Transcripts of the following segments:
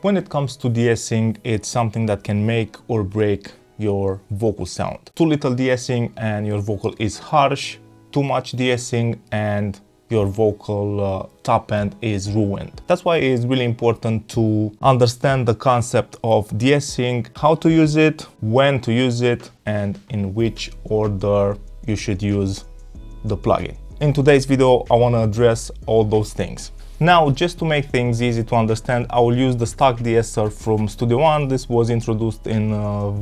When it comes to de-essing, it's something that can make or break your vocal sound. Too little de-essing and your vocal is harsh. Too much de-essing and your vocal top end is ruined. That's why it's really important to understand the concept of de-essing, how to use it, when to use it, and in which order you should use the plugin. In today's video, I want to address all those things. Now, just to make things easy to understand, I will use the stock De-Esser from Studio One. This was introduced in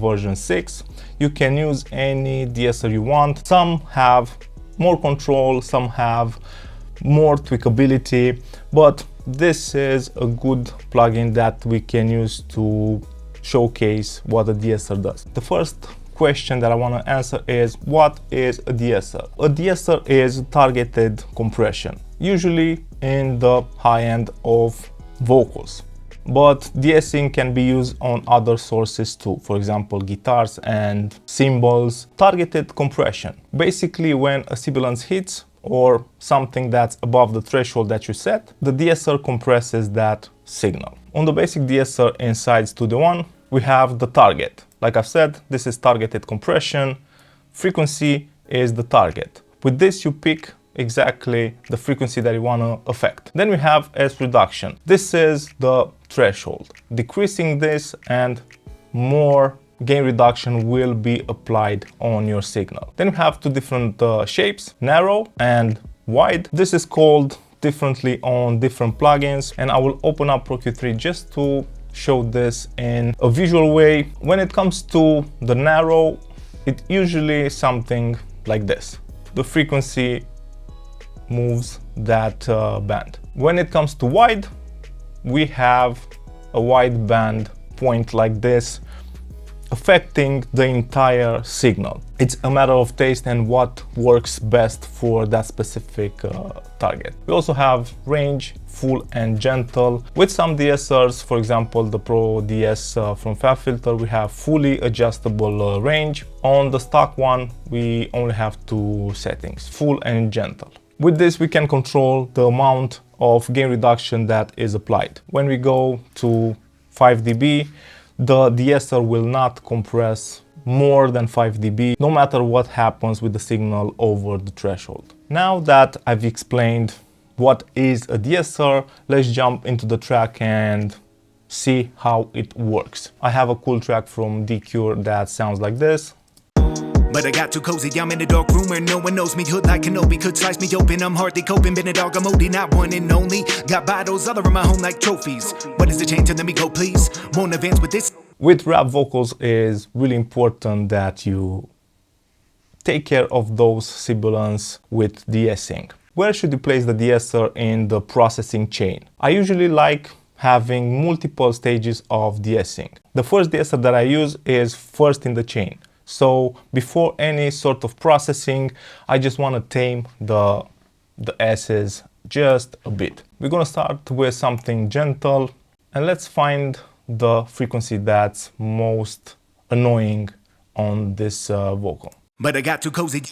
version 6. You can use any De-Esser you want. Some have more control, some have more tweakability, but this is a good plugin that we can use to showcase what a De-Esser does. The first question that I want to answer is, what is a De-Esser? A De-Esser is targeted compression, usually in the high end of vocals. But de-essing can be used on other sources too, for example guitars and cymbals. Targeted compression. Basically, when a sibilance hits or something that's above the threshold that you set, the de-esser compresses that signal. On the basic de-esser inside Studio One, we have the target. Like I've said, this is targeted compression. Frequency is the target. With this, you pick exactly the frequency that you want to affect. Then we have S reduction. This is the threshold. Decreasing this and more gain reduction will be applied on your signal. Then we have two different shapes, narrow and wide. This is called differently on different plugins, and I will open up Pro Q3 just to show this in a visual way. When it comes to the narrow, it usually is something like this. The frequency moves that band. When it comes to wide, we have a wide band point like this, affecting the entire signal. It's a matter of taste and what works best for that specific target. We also have range, full and gentle. With some De-Essers, for example the Pro DS from FabFilter, we have fully adjustable range. On the stock one, we only have two settings, full and gentle. With this, we can control the amount of gain reduction that is applied. When we go to 5 dB, the De-Esser will not compress more than 5 dB, no matter what happens with the signal over the threshold. Now that I've explained what is a De-Esser, let's jump into the track and see how it works. I have a cool track from D-Cure that sounds like this. But I got too cozy, I'm in the dark room where no one knows me. Hood like Kenobi, could slice me open, I'm hardly coping. Been a dog, I'm OD, not one and only. Got bottles all around my home like trophies. What is the change? Let me go, please. Won't advance with this. With rap vocals, it is really important that you take care of those sibilants with de-essing. Where should you place the de-esser in the processing chain? I usually like having multiple stages of de-essing. The first de-esser that I use is first in the chain. So before any sort of processing, I just want to tame the S's just a bit. We're going to start with something gentle, and let's find the frequency that's most annoying on this vocal. But I got too cozy.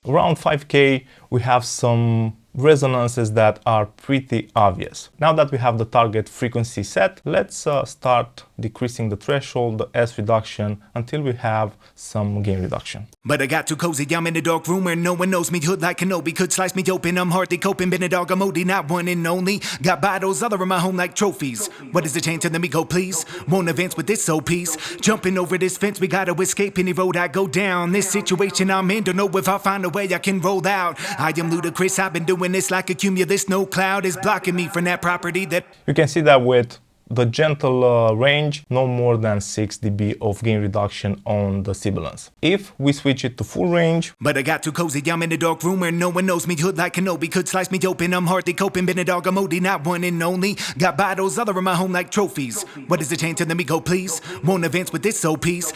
Around 5K, we have some resonances that are pretty obvious. Now that we have the target frequency set, let's start decreasing the threshold, the S reduction, until we have some gain reduction. But I got too cozy, I'm in the dark room where no one knows me. Hood like Kenobi, could slice me open, I'm hardly coping. Been a dog, I'm OD, not one and only. Got bottles all around my home like trophies. What is the change? Let me go, please. Won't advance with this, so peace. Jumping over this fence, we gotta escape any road I go down. This situation I'm in, don't know if I'll find a way I can roll out. I am ludicrous, I've been doing this like a cumulus. No cloud is blocking me from that property that... You can see that with the gentle range, no more than 6 dB of gain reduction on the sibilance. If we switch it to full range... But I got too cozy, I'm in the dark room where no one knows me. Hood like Kenobi, could slice me open, I'm hardly coping. Been a dog, I'm OD, not one and only. Got bottles all around my home like trophies. What is the change? Let me go, please. Won't advance with this, so peace.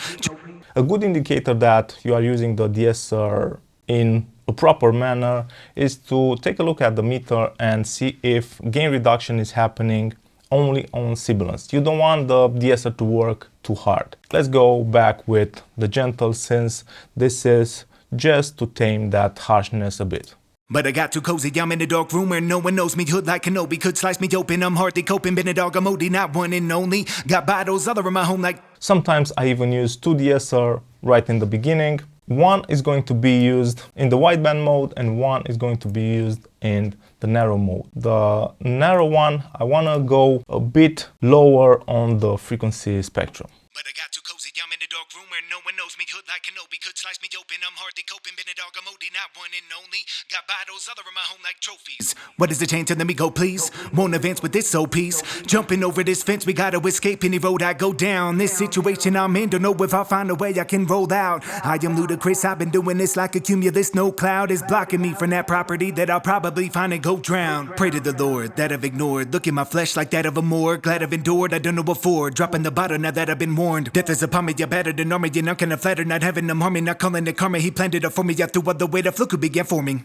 A good indicator that you are using the De-Esser in a proper manner is to take a look at the meter and see if gain reduction is happening only on sibilance. You don't want the De-Esser to work too hard. Let's go back with the gentle, since this is just to tame that harshness a bit. But I got too cozy, I'm in a dark room where no one knows me. Hood like Kenobi, could slice me open. I'm hardly coping, been a dog, I'm OD, not one and only. Got bottles, other in my home like... Sometimes I even use two de-esser right in the beginning. One is going to be used in the wideband mode and one is going to be used in the narrow mode. The narrow one, I want to go a bit lower on the frequency spectrum. But I got too cozy, I'm in a dark room where no one knows me. Hood like Kenobi, could slice me open. I'm hardly coping, been a dog, I'm OD, not one and only. Got bottles, other in my home like trophies. What is the change? Let me go, please. Won't advance with this piece. Jumping over this fence, we gotta escape any road I go down. This situation I'm in, don't know if I'll find a way I can roll out. I am ludicrous, I've been doing this like a cumulus. No cloud is blocking me from that property that I'll probably find and go drown. Pray to the Lord that I've ignored. Look at my flesh like that of a Moor. Glad I've endured, I don't know before. Dropping the bottle now that I've been warned. Death is upon me, you're better than army. You're not gonna flatter, not having them harm me, not calling it karma. He planned it up for me, I threw out the way the fluke began forming.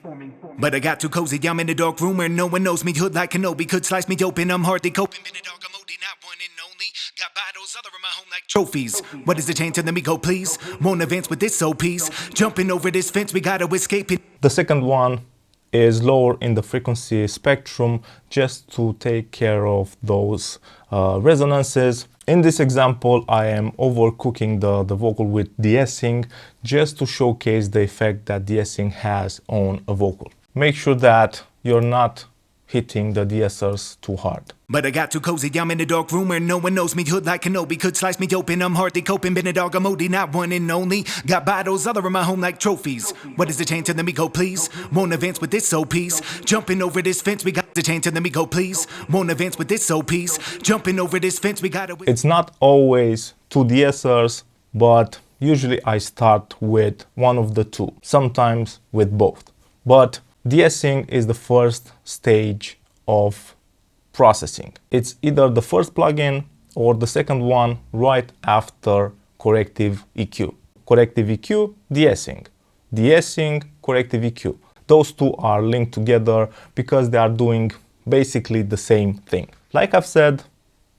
But I got too cozy, I'm in a dark room where no one knows me. Hood like Kenobi, could slice me open. I'm hardly coping, been a dog, I'm OD, not one and only. Got bottles, other in my home like trophies. What is the change? Let me go, please. Won't advance with this piece. Jumping over this fence, we gotta escape it. The second one is lower in the frequency spectrum just to take care of those resonances. In this example, I am overcooking the vocal with de-essing just to showcase the effect that de-essing has on a vocal. Make sure that you're not hitting the de-essers too hard. But I got too cozy, I'm in a dark room where no one knows me. Hood like Kenobi, could slice me open. I'm hardly coping, been a dog, I'm OD, not one and only. Got bottles, other in my home like trophies. What is the change? Let me go, please. Won't advance with this piece. Jumping over this fence, we got the change. Let me go, please. Won't advance with this piece. Jumping over this fence, we gotta... It's not always two de-essers, but usually I start with one of the two, sometimes with both. But de-essing is the first stage of processing. It's either the first plugin or the second one right after corrective EQ. Corrective EQ, de-essing. De-essing, corrective EQ. Those two are linked together because they are doing basically the same thing. Like I've said,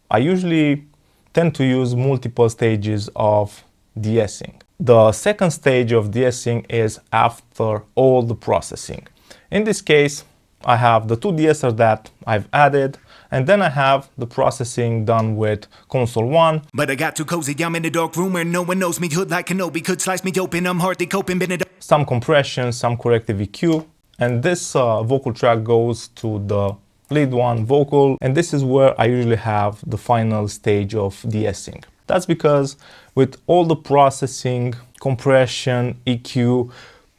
I usually tend to use multiple stages of de-essing. The second stage of de-essing is after all the processing. In this case, I have the two de-essers that I've added, and then I have the processing done with console 1. But I got too cozy, I'm in a dark room where no one knows me. Hood like Kenobi, could slice me open. I'm hardly coping, been a... Some compression, some corrective EQ, and this vocal track goes to the lead one vocal, and this is where I usually have the final stage of de-essing. That's because with all the processing, compression, EQ,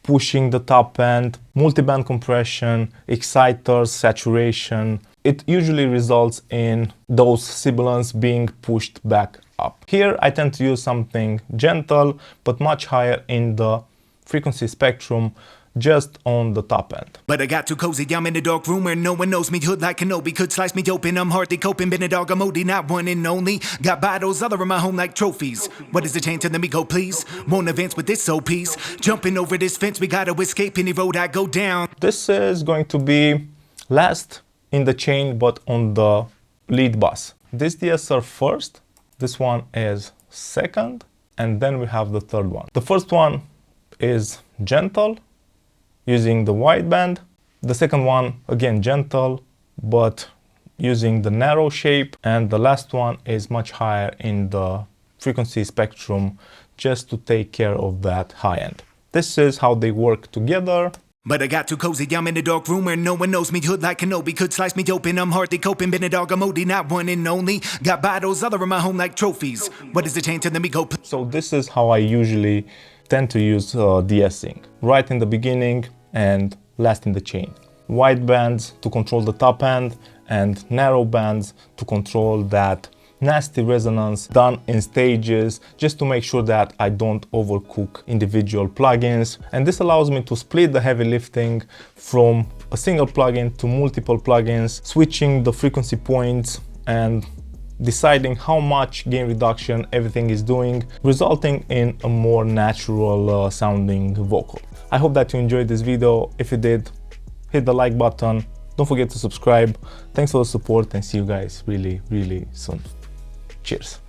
pushing the top end, multiband compression, exciters, saturation, it usually results in those sibilants being pushed back up. Here I tend to use something gentle but much higher in the frequency spectrum, just on the top end. But I got too cozy, I'm in a dark room where no one knows me. Hood like Kenobi, could slice me open. I'm hardly coping, been a dog, I'm OD, not one and only. Got bottles, other in my home like trophies. What is the change? Let me go, please. Won't advance with this piece. Jumping over this fence, we gotta escape any road I go down. This is going to be last in the chain, but on the lead bass. This de-esser first, this one is second, and then we have the third one. The first one is gentle, using the wideband. The second one, again gentle, but using the narrow shape. And the last one is much higher in the frequency spectrum, just to take care of that high end. This is how they work together. But I got too cozy, I'm in a dark room where no one knows me. Hood like Kenobi, could slice me open. I'm hardly coping, been a dog, I'm OD, not one and only. Got bottles, other in my home like trophies. What is the change? Let me go. So this is how I usually tend to use de-essing. Right in the beginning and last in the chain. Wide bands to control the top end and narrow bands to control that nasty resonance, done in stages, just to make sure that I don't overcook individual plugins. And this allows me to split the heavy lifting from a single plugin to multiple plugins, switching the frequency points and deciding how much gain reduction everything is doing, resulting in a more natural sounding vocal. I hope that you enjoyed this video. If you did, hit the like button. Don't forget to subscribe. Thanks for the support and see you guys really, really soon. Cheers.